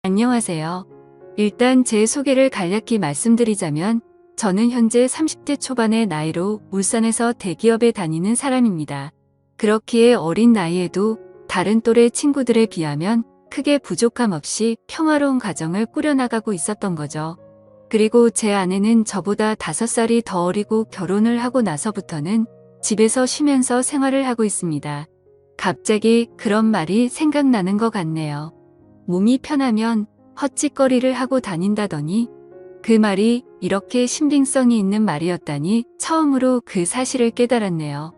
안녕하세요. 일단 제 소개를 간략히 말씀드리자면 저는 현재 30대 초반의 나이로 울산에서 대기업에 다니는 사람입니다. 그렇기에 어린 나이에도 다른 또래 친구들에 비하면 크게 부족함 없이 평화로운 가정을 꾸려나가고 있었던 거죠. 그리고 제 아내는 저보다 5살이 더 어리고 결혼을 하고 나서부터는 집에서 쉬면서 생활을 하고 있습니다. 갑자기 그런 말이 생각나는 것 같네요. 몸이 편하면 헛짓거리를 하고 다닌다더니 그 말이 이렇게 신빙성이 있는 말이었다니 처음으로 그 사실을 깨달았네요.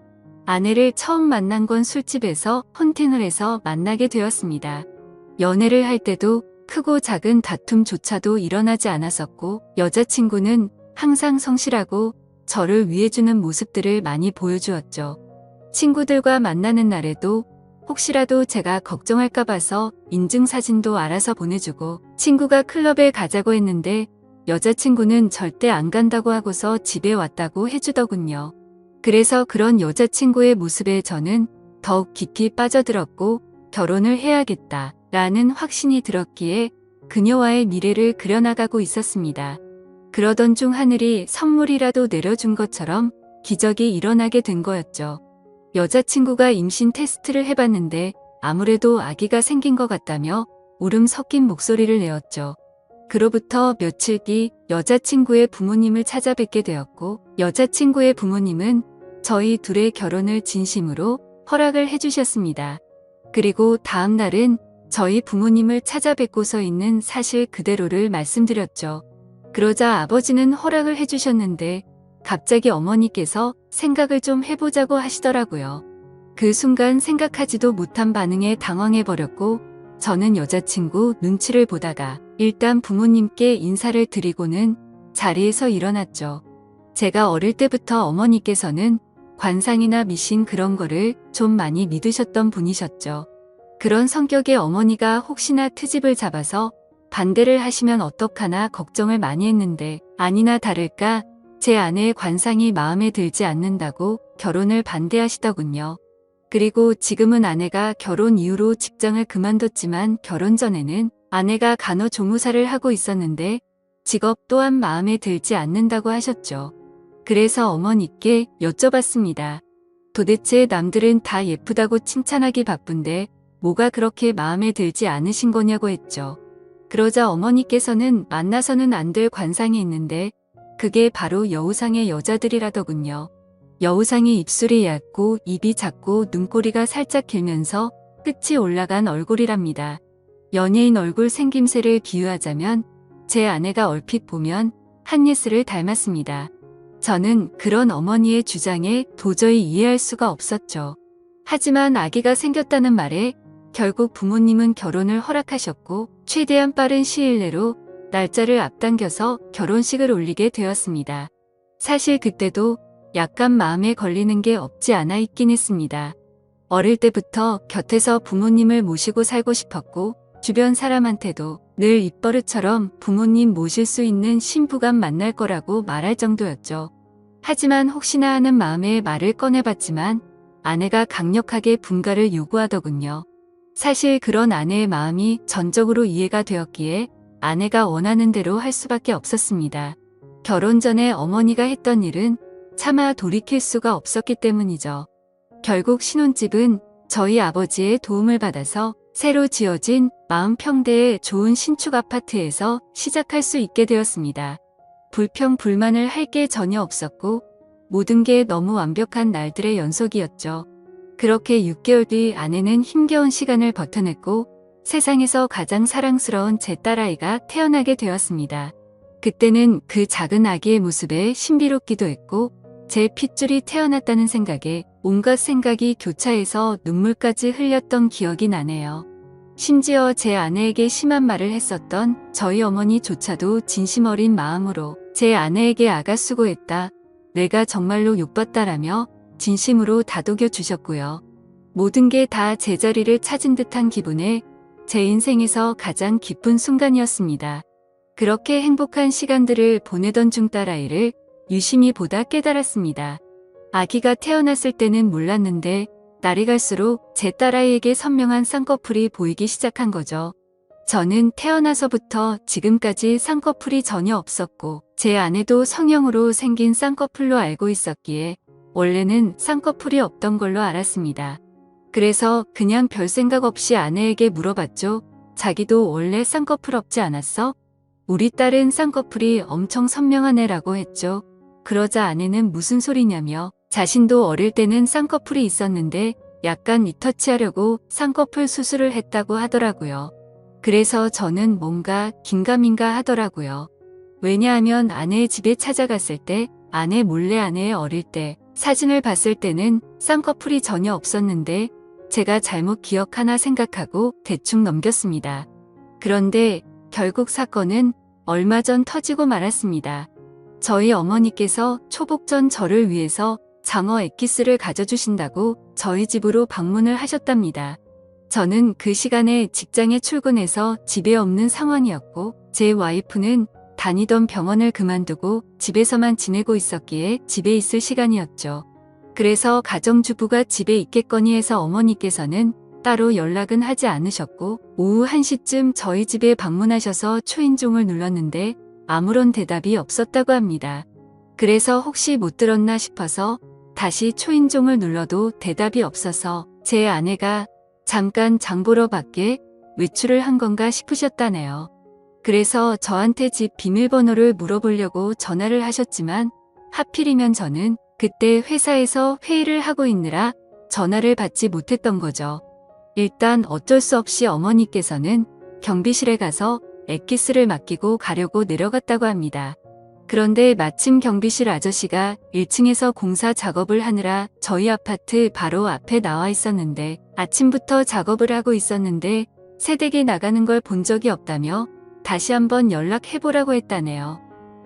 아내를 처음 만난 건 술집에서 헌팅을 해서 만나게 되었습니다. 연애를 할 때도 크고 작은 다툼조차도 일어나지 않았었고 여자친구는 항상 성실하고 저를 위해주는 모습들을 많이 보여주었죠. 친구들과 만나는 날에도 혹시라도 제가 걱정할까 봐서 인증사진도 알아서 보내주고 친구가 클럽에 가자고 했는데 여자친구는 절대 안 간다고 하고서 집에 왔다고 해주더군요. 그래서 그런 여자친구의 모습에 저는 더욱 깊이 빠져들었고 결혼을 해야겠다 라는 확신이 들었기에 그녀와의 미래를 그려나가고 있었습니다. 그러던 중 하늘이 선물이라도 내려준 것처럼 기적이 일어나게 된 거였죠. 여자친구가 임신 테스트를 해봤는데 아무래도 아기가 생긴 것 같다며 울음 섞인 목소리를 내었죠. 그로부터 며칠 뒤 여자친구의 부모님을 찾아뵙게 되었고 여자친구의 부모님은 저희 둘의 결혼을 진심으로 허락을 해주셨습니다. 그리고 다음 날은 저희 부모님을 찾아뵙고서 있는 사실 그대로를 말씀드렸죠. 그러자 아버지는 허락을 해주셨는데 갑자기 어머니께서 생각을 좀 해보자고 하시더라고요. 그 순간 생각하지도 못한 반응에 당황해버렸고 저는 여자친구 눈치를 보다가 일단 부모님께 인사를 드리고는 자리에서 일어났죠. 제가 어릴 때부터 어머니께서는 관상이나 미신 그런 거를 좀 많이 믿으셨던 분이셨죠. 그런 성격의 어머니가 혹시나 트집을 잡아서 반대를 하시면 어떡하나 걱정을 많이 했는데 아니나 다를까 제 아내의 관상이 마음에 들지 않는다고 결혼을 반대하시더군요. 그리고 지금은 아내가 결혼 이후로 직장을 그만뒀지만 결혼 전에는 아내가 간호조무사를 하고 있었는데 직업 또한 마음에 들지 않는다고 하셨죠. 그래서 어머니께 여쭤봤습니다. 도대체 남들은 다 예쁘다고 칭찬하기 바쁜데 뭐가 그렇게 마음에 들지 않으신 거냐고 했죠. 그러자 어머니께서는 만나서는 안 될 관상이 있는데 그게 바로 여우상의 여자들이라더군요. 여우상이 입술이 얇고 입이 작고 눈꼬리가 살짝 길면서 끝이 올라간 얼굴이랍니다. 연예인 얼굴 생김새를 비유하자면 제 아내가 얼핏 보면 한예슬을 닮았습니다. 저는 그런 어머니의 주장에 도저히 이해할 수가 없었죠. 하지만 아기가 생겼다는 말에 결국 부모님은 결혼을 허락하셨고 최대한 빠른 시일 내로 날짜를 앞당겨서 결혼식을 올리게 되었습니다. 사실 그때도 약간 마음에 걸리는 게 없지 않아 있긴 했습니다. 어릴 때부터 곁에서 부모님을 모시고 살고 싶었고 주변 사람한테도 늘 입버릇처럼 부모님 모실 수 있는 신부가 만날 거라고 말할 정도였죠. 하지만 혹시나 하는 마음에 말을 꺼내봤지만 아내가 강력하게 분가를 요구하더군요. 사실 그런 아내의 마음이 전적으로 이해가 되었기에 아내가 원하는 대로 할 수밖에 없었습니다. 결혼 전에 어머니가 했던 일은 차마 돌이킬 수가 없었기 때문이죠. 결국 신혼집은 저희 아버지의 도움을 받아서 새로 지어진 40평대의 좋은 신축 아파트에서 시작할 수 있게 되었습니다. 불평 불만을 할 게 전혀 없었고 모든 게 너무 완벽한 날들의 연속이었죠. 그렇게 6개월 뒤 아내는 힘겨운 시간을 버텨냈고 세상에서 가장 사랑스러운 제 딸아이가 태어나게 되었습니다. 그때는 그 작은 아기의 모습에 신비롭기도 했고 제 핏줄이 태어났다는 생각에 온갖 생각이 교차해서 눈물까지 흘렸던 기억이 나네요. 심지어 제 아내에게 심한 말을 했었던 저희 어머니조차도 진심 어린 마음으로 제 아내에게 아가수고했다. 내가 정말로 욕봤다라며 진심으로 다독여 주셨고요. 모든 게 다 제자리를 찾은 듯한 기분에 제 인생에서 가장 기쁜 순간이었습니다. 그렇게 행복한 시간들을 보내던 중 딸아이를 유심히 보다 깨달았습니다. 아기가 태어났을 때는 몰랐는데 날이 갈수록 제 딸아이에게 선명한 쌍꺼풀이 보이기 시작한 거죠. 저는 태어나서부터 지금까지 쌍꺼풀이 전혀 없었고 제 아내도 성형으로 생긴 쌍꺼풀로 알고 있었기에 원래는 쌍꺼풀이 없던 걸로 알았습니다. 그래서 그냥 별 생각 없이 아내에게 물어봤죠. 자기도 원래 쌍꺼풀 없지 않았어? 우리 딸은 쌍꺼풀이 엄청 선명한 애라고 했죠. 그러자 아내는 무슨 소리냐며 자신도 어릴 때는 쌍꺼풀이 있었는데 약간 리터치하려고 쌍꺼풀 수술을 했다고 하더라고요. 그래서 저는 뭔가 긴가민가 하더라고요. 왜냐하면 아내의 집에 찾아갔을 때 아내 몰래 아내의 어릴 때 사진을 봤을 때는 쌍꺼풀이 전혀 없었는데 제가 잘못 기억하나 생각하고 대충 넘겼습니다. 그런데 결국 사건은 얼마 전 터지고 말았습니다. 저희 어머니께서 초복 전 저를 위해서 장어 엑기스를 가져주신다고 저희 집으로 방문을 하셨답니다. 저는 그 시간에 직장에 출근해서 집에 없는 상황이었고 제 와이프는 다니던 병원을 그만두고 집에서만 지내고 있었기에 집에 있을 시간이었죠. 그래서 가정주부가 집에 있겠거니 해서 어머니께서는 따로 연락은 하지 않으셨고 오후 1시쯤 저희 집에 방문하셔서 초인종을 눌렀는데 아무런 대답이 없었다고 합니다. 그래서 혹시 못 들었나 싶어서 다시 초인종을 눌러도 대답이 없어서 제 아내가 잠깐 장보러 밖에 외출을 한 건가 싶으셨다네요. 그래서 저한테 집 비밀번호를 물어보려고 전화를 하셨지만 하필이면 저는 그때 회사에서 회의를 하고 있느라 전화를 받지 못했던 거죠. 일단 어쩔 수 없이 어머니께서는 경비실에 가서 엑기스를 맡기고 가려고 내려갔다고 합니다. 그런데 마침 경비실 아저씨가 1층에서 공사 작업을 하느라 저희 아파트 바로 앞에 나와 있었는데 아침부터 작업을 하고 있었는데 새댁이 나가는 걸 본 적이 없다며 다시 한번 연락해보라고 했다네요.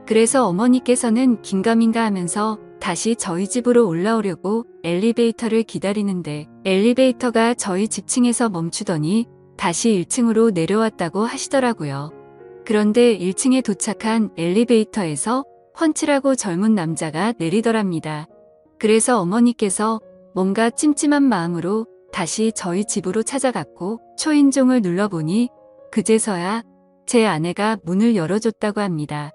그래서 어머니께서는 긴가민가 하면서 다시 저희 집으로 올라오려고 엘리베이터를 기다리는데 엘리베이터가 저희 집 층에서 멈추더니 다시 1층으로 내려왔다고 하시더라고요. 그런데 1층에 도착한 엘리베이터에서 펀치라고 젊은 남자가 내리더랍니다. 그래서 어머니께서 뭔가 찜찜한 마음으로 다시 저희 집으로 찾아갔고 초인종을 눌러보니 그제서야 제 아내가 문을 열어줬다고 합니다.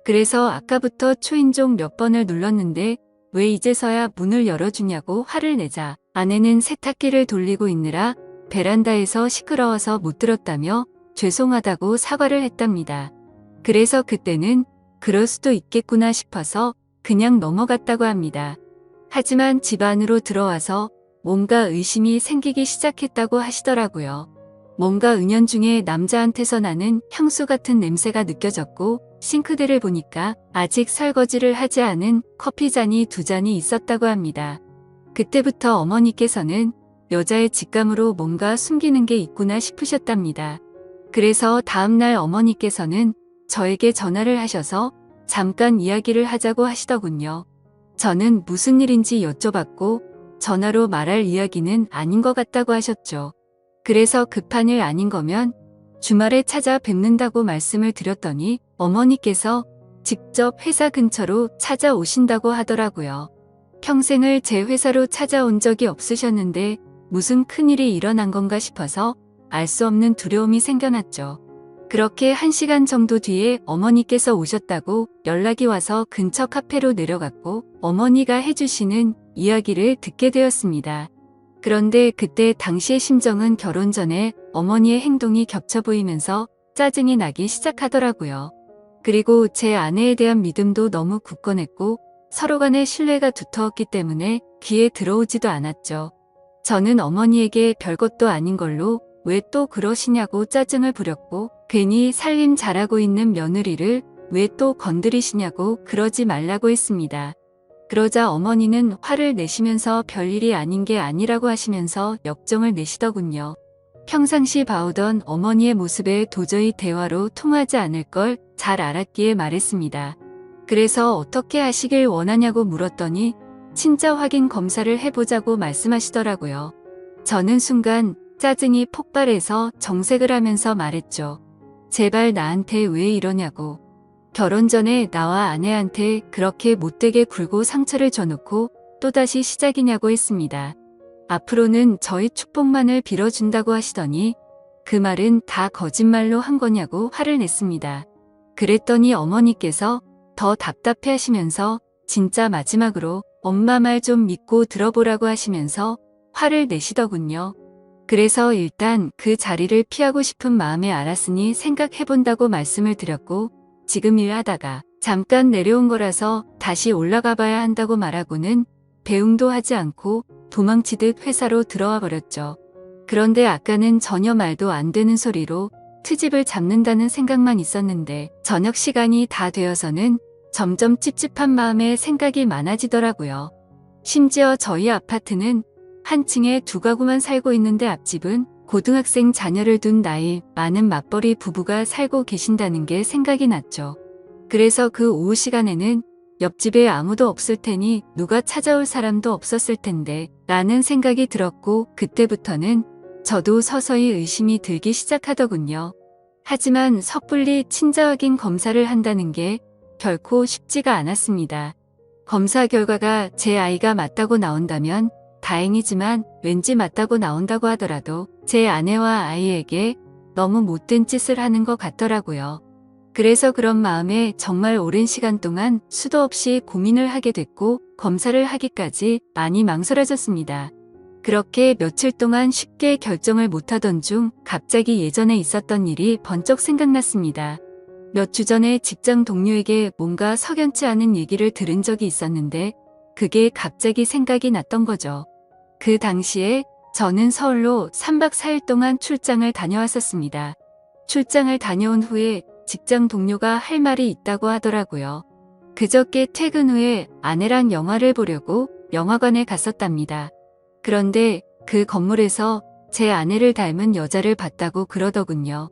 그래서 아까부터 초인종 몇 번을 눌렀는데 왜 이제서야 문을 열어주냐고 화를 내자 아내는 세탁기를 돌리고 있느라 베란다에서 시끄러워서 못 들었다며 죄송하다고 사과를 했답니다. 그래서 그때는 그럴 수도 있겠구나 싶어서 그냥 넘어갔다고 합니다. 하지만 집 안으로 들어와서 뭔가 의심이 생기기 시작했다고 하시더라고요. 뭔가 은연중에 남자한테서 나는 향수 같은 냄새가 느껴졌고 싱크대를 보니까 아직 설거지를 하지 않은 커피잔이 2잔이 있었다고 합니다. 그때부터 어머니께서는 여자의 직감으로 뭔가 숨기는 게 있구나 싶으셨답니다. 그래서 다음날 어머니께서는 저에게 전화를 하셔서 잠깐 이야기를 하자고 하시더군요. 저는 무슨 일인지 여쭤봤고 전화로 말할 이야기는 아닌 것 같다고 하셨죠. 그래서 급한 일 아닌 거면 주말에 찾아뵙는다고 말씀을 드렸더니 어머니께서 직접 회사 근처로 찾아오신다고 하더라고요. 평생을 제 회사로 찾아온 적이 없으셨는데 무슨 큰일이 일어난 건가 싶어서 알 수 없는 두려움이 생겨났죠. 그렇게 1시간 정도 뒤에 어머니께서 오셨다고 연락이 와서 근처 카페로 내려갔고 어머니가 해주시는 이야기를 듣게 되었습니다. 그런데 그때 당시의 심정은 결혼 전에 어머니의 행동이 겹쳐 보이면서 짜증이 나기 시작하더라고요. 그리고 제 아내에 대한 믿음도 너무 굳건했고 서로 간의 신뢰가 두터웠기 때문에 귀에 들어오지도 않았죠. 저는 어머니에게 별것도 아닌 걸로 왜 또 그러시냐고 짜증을 부렸고 괜히 살림 잘하고 있는 며느리를 왜 또 건드리시냐고 그러지 말라고 했습니다. 그러자 어머니는 화를 내시면서 별일이 아닌 게 아니라고 하시면서 역정을 내시더군요. 평상시 봐오던 어머니의 모습에 도저히 대화로 통하지 않을 걸 잘 알았기에 말했습니다. 그래서 어떻게 하시길 원하냐고 물었더니 친자 확인 검사를 해보자고 말씀하시더라고요. 저는 순간 짜증이 폭발해서 정색을 하면서 말했죠. 제발 나한테 왜 이러냐고. 결혼 전에 나와 아내한테 그렇게 못되게 굴고 상처를 줘놓고 또다시 시작이냐고 했습니다. 앞으로는 저희 축복만을 빌어준다고 하시더니 그 말은 다 거짓말로 한 거냐고 화를 냈습니다. 그랬더니 어머니께서 더 답답해 하시면서 진짜 마지막으로 엄마 말 좀 믿고 들어보라고 하시면서 화를 내시더군요. 그래서 일단 그 자리를 피하고 싶은 마음에 알았으니 생각해본다고 말씀을 드렸고, 지금 일하다가 잠깐 내려온 거라서 다시 올라가 봐야 한다고 말하고는 배웅도 하지 않고 도망치듯 회사로 들어와 버렸죠. 그런데 아까는 전혀 말도 안 되는 소리로 트집을 잡는다는 생각만 있었는데 저녁 시간이 다 되어서는 점점 찝찝한 마음에 생각이 많아지더라고요. 심지어 저희 아파트는 한 층에 2가구만 살고 있는데 앞집은 고등학생 자녀를 둔 나이 많은 맞벌이 부부가 살고 계신다는 게 생각이 났죠. 그래서 그 오후 시간에는 옆집에 아무도 없을 테니 누가 찾아올 사람도 없었을 텐데 라는 생각이 들었고, 그때부터는 저도 서서히 의심이 들기 시작하더군요. 하지만 섣불리 친자 확인 검사를 한다는 게 결코 쉽지가 않았습니다. 검사 결과가 제 아이가 맞다고 나온다면 다행이지만 왠지 맞다고 나온다고 하더라도 제 아내와 아이에게 너무 못된 짓을 하는 것 같더라고요. 그래서 그런 마음에 정말 오랜 시간 동안 수도 없이 고민을 하게 됐고, 검사를 하기까지 많이 망설여졌습니다. 그렇게 며칠 동안 쉽게 결정을 못하던 중 갑자기 예전에 있었던 일이 번쩍 생각났습니다. 몇 주 전에 직장 동료에게 뭔가 석연치 않은 얘기를 들은 적이 있었는데 그게 갑자기 생각이 났던 거죠. 그 당시에 저는 서울로 3박 4일 동안 출장을 다녀왔었습니다. 출장을 다녀온 후에 직장 동료가 할 말이 있다고 하더라고요. 그저께 퇴근 후에 아내랑 영화를 보려고 영화관에 갔었답니다. 그런데 그 건물에서 제 아내를 닮은 여자를 봤다고 그러더군요.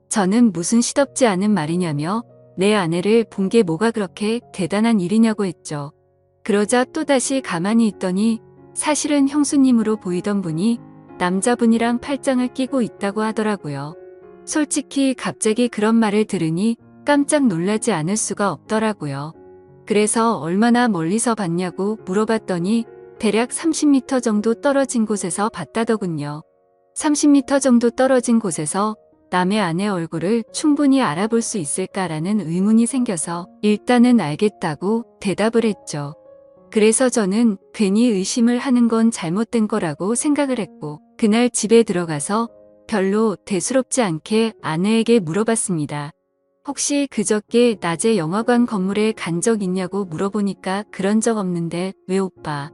저는 무슨 시덥지 않은 말이냐며 내 아내를 본 게 뭐가 그렇게 대단한 일이냐고 했죠. 그러자 또다시 가만히 있더니 사실은 형수님으로 보이던 분이 남자분이랑 팔짱을 끼고 있다고 하더라고요. 솔직히 갑자기 그런 말을 들으니 깜짝 놀라지 않을 수가 없더라고요. 그래서 얼마나 멀리서 봤냐고 물어봤더니 대략 30m 정도 떨어진 곳에서 봤다더군요. 30m 정도 떨어진 곳에서 남의 아내 얼굴을 충분히 알아볼 수 있을까라는 의문이 생겨서 일단은 알겠다고 대답을 했죠. 그래서 저는 괜히 의심을 하는 건 잘못된 거라고 생각을 했고, 그날 집에 들어가서 별로 대수롭지 않게 아내에게 물어봤습니다. 혹시 그저께 낮에 영화관 건물에 간 적 있냐고 물어보니까 그런 적 없는데 왜 오빠?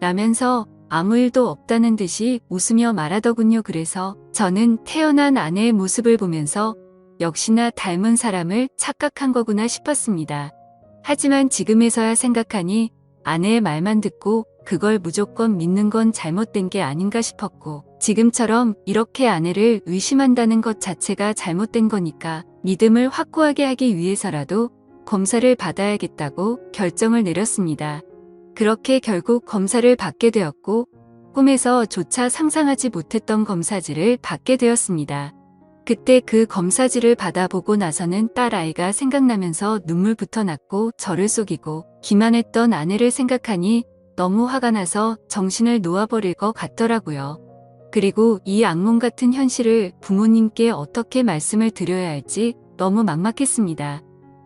라면서 아무 일도 없다는 듯이 웃으며 말하더군요. 그래서 저는 태어난 아내의 모습을 보면서 역시나 닮은 사람을 착각한 거구나 싶었습니다. 하지만 지금에서야 생각하니 아내의 말만 듣고 그걸 무조건 믿는 건 잘못된 게 아닌가 싶었고, 지금처럼 이렇게 아내를 의심한다는 것 자체가 잘못된 거니까 믿음을 확고하게 하기 위해서라도 검사를 받아야겠다고 결정을 내렸습니다. 그렇게 결국 검사를 받게 되었고, 꿈에서조차 상상하지 못했던 검사지를 받게 되었습니다. 그때 그 검사지를 받아보고 나서는 딸아이가 생각나면서 눈물부터 났고, 저를 속이고 기만했던 아내를 생각하니 너무 화가 나서 정신을 놓아버릴 것 같더라고요. 그리고 이 악몽 같은 현실을 부모님께 어떻게 말씀을 드려야 할지 너무 막막했습니다.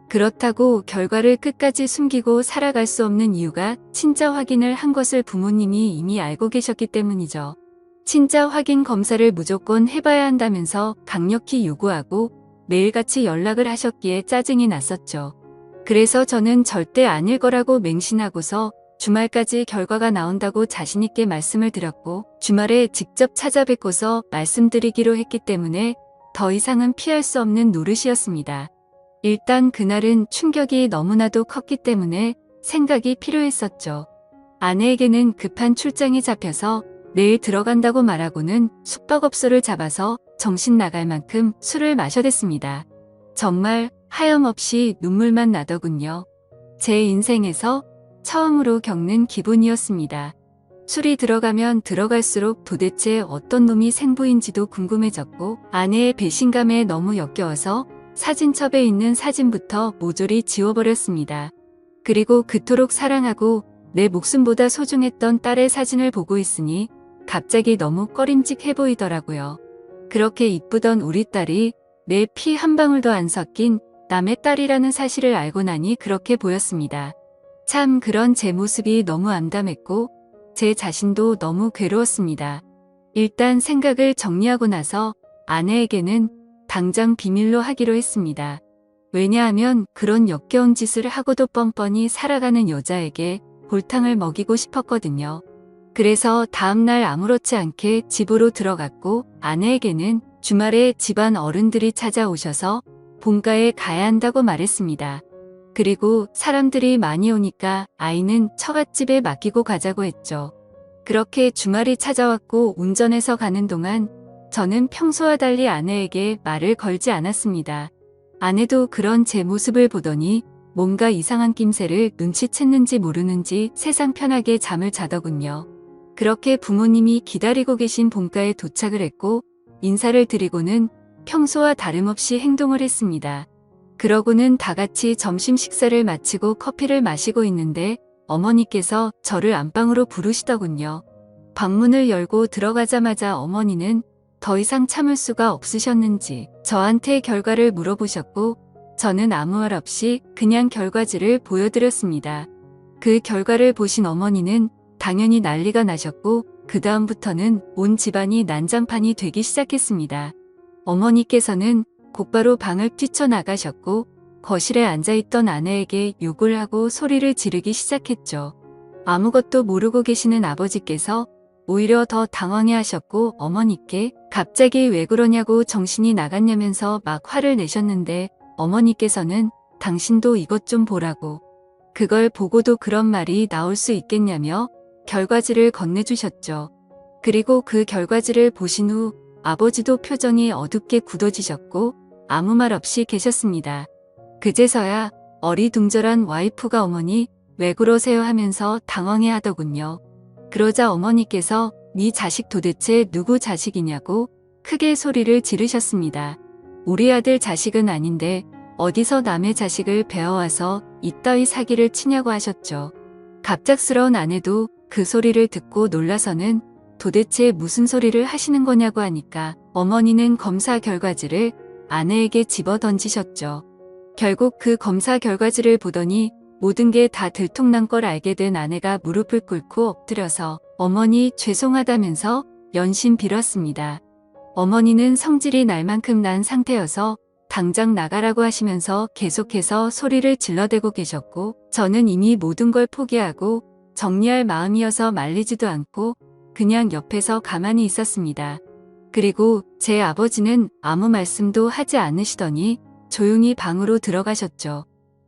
그렇다고 결과를 끝까지 숨기고 살아갈 수 없는 이유가 친자 확인을 한 것을 부모님이 이미 알고 계셨기 때문이죠. 친자 확인 검사를 무조건 해봐야 한다면서 강력히 요구하고 매일같이 연락을 하셨기에 짜증이 났었죠. 그래서 저는 절대 아닐 거라고 맹신하고서 주말까지 결과가 나온다고 자신있게 말씀을 드렸고, 주말에 직접 찾아뵙고서 말씀드리기로 했기 때문에 더 이상은 피할 수 없는 노릇이었습니다. 일단 그날은 충격이 너무나도 컸기 때문에 생각이 필요했었죠. 아내에게는 급한 출장이 잡혀서 내일 들어간다고 말하고는 숙박업소를 잡아서 정신 나갈 만큼 술을 마셔댔습니다. 정말 하염없이 눈물만 나더군요. 제 인생에서 처음으로 겪는 기분이었습니다. 술이 들어가면 들어갈수록 도대체 어떤 놈이 생부인지도 궁금해졌고, 아내의 배신감에 너무 역겨워서 사진첩에 있는 사진부터 모조리 지워버렸습니다. 그리고 그토록 사랑하고 내 목숨보다 소중했던 딸의 사진을 보고 있으니 갑자기 너무 꺼림칙해 보이더라고요. 그렇게 이쁘던 우리 딸이 내 피 한 방울도 안 섞인 남의 딸이라는 사실을 알고 나니 그렇게 보였습니다. 참 그런 제 모습이 너무 암담했고 제 자신도 너무 괴로웠습니다. 일단 생각을 정리하고 나서 아내에게는 당장 비밀로 하기로 했습니다. 왜냐하면 그런 역겨운 짓을 하고도 뻔뻔히 살아가는 여자에게 골탕을 먹이고 싶었거든요. 그래서 다음날 아무렇지 않게 집으로 들어갔고 아내에게는 주말에 집안 어른들이 찾아오셔서 본가에 가야 한다고 말했습니다. 그리고 사람들이 많이 오니까 아이는 처갓집에 맡기고 가자고 했죠. 그렇게 주말이 찾아왔고 운전해서 가는 동안 저는 평소와 달리 아내에게 말을 걸지 않았습니다. 아내도 그런 제 모습을 보더니 뭔가 이상한 낌새를 눈치챘는지 모르는지 세상 편하게 잠을 자더군요. 그렇게 부모님이 기다리고 계신 본가에 도착을 했고 인사를 드리고는 평소와 다름없이 행동을 했습니다. 그러고는 다 같이 점심 식사를 마치고 커피를 마시고 있는데 어머니께서 저를 안방으로 부르시더군요. 방문을 열고 들어가자마자 어머니는 더 이상 참을 수가 없으셨는지 저한테 결과를 물어보셨고 저는 아무 말 없이 그냥 결과지를 보여드렸습니다. 그 결과를 보신 어머니는 당연히 난리가 나셨고 그 다음부터는 온 집안이 난장판이 되기 시작했습니다. 어머니께서는 곧바로 방을 뛰쳐나가셨고 거실에 앉아있던 아내에게 욕을 하고 소리를 지르기 시작했죠. 아무것도 모르고 계시는 아버지께서 오히려 더 당황해하셨고 어머니께 갑자기 왜 그러냐고 정신이 나갔냐면서 막 화를 내셨는데 어머니께서는 당신도 이것 좀 보라고 그걸 보고도 그런 말이 나올 수 있겠냐며 결과지를 건네주셨죠. 그리고 그 결과지를 보신 후 아버지도 표정이 어둡게 굳어지셨고 아무 말 없이 계셨습니다. 그제서야 어리둥절한 와이프가 어머니 왜 그러세요 하면서 당황해 하더군요. 그러자 어머니께서 네 자식 도대체 누구 자식이냐고 크게 소리를 지르셨습니다. 우리 아들 자식은 아닌데 어디서 남의 자식을 배워와서 이따위 사기를 치냐고 하셨죠. 갑작스러운 아내도 그 소리를 듣고 놀라서는 도대체 무슨 소리를 하시는 거냐고 하니까 어머니는 검사 결과지를 아내에게 집어 던지셨죠. 결국 그 검사 결과지를 보더니 모든 게 다 들통난 걸 알게 된 아내가 무릎을 꿇고 엎드려서 어머니 죄송하다면서 연신 빌었습니다. 어머니는 성질이 날 만큼 난 상태여서 당장 나가라고 하시면서 계속해서 소리를 질러대고 계셨고 저는 이미 모든 걸 포기하고 정리할 마음이어서 말리지도 않고 그냥 옆에서 가만히 있었습니다. 그리고 제 아버지는 아무 말씀도 하지 않으시더니 조용히 방으로 들어가셨죠.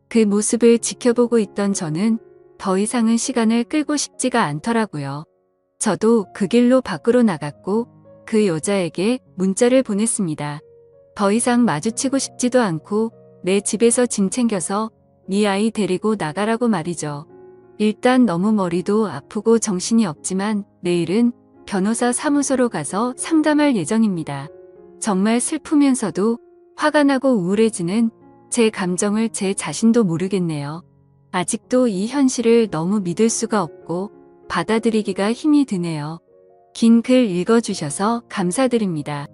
그 모습을 지켜보고 있던 저는 더 이상은 시간을 끌고 싶지가 않더라고요. 저도 그 길로 밖으로 나갔고 그 여자에게 문자를 보냈습니다. 더 이상 마주치고 싶지도 않고 내 집에서 짐 챙겨서 네 아이 데리고 나가라고 말이죠. 일단 너무 머리도 아프고 정신이 없지만 내일은 변호사 사무소로 가서 상담할 예정입니다. 정말 슬프면서도 화가 나고 우울해지는 제 감정을 제 자신도 모르겠네요. 아직도 이 현실을 너무 믿을 수가 없고 받아들이기가 힘이 드네요. 긴 글 읽어주셔서 감사드립니다.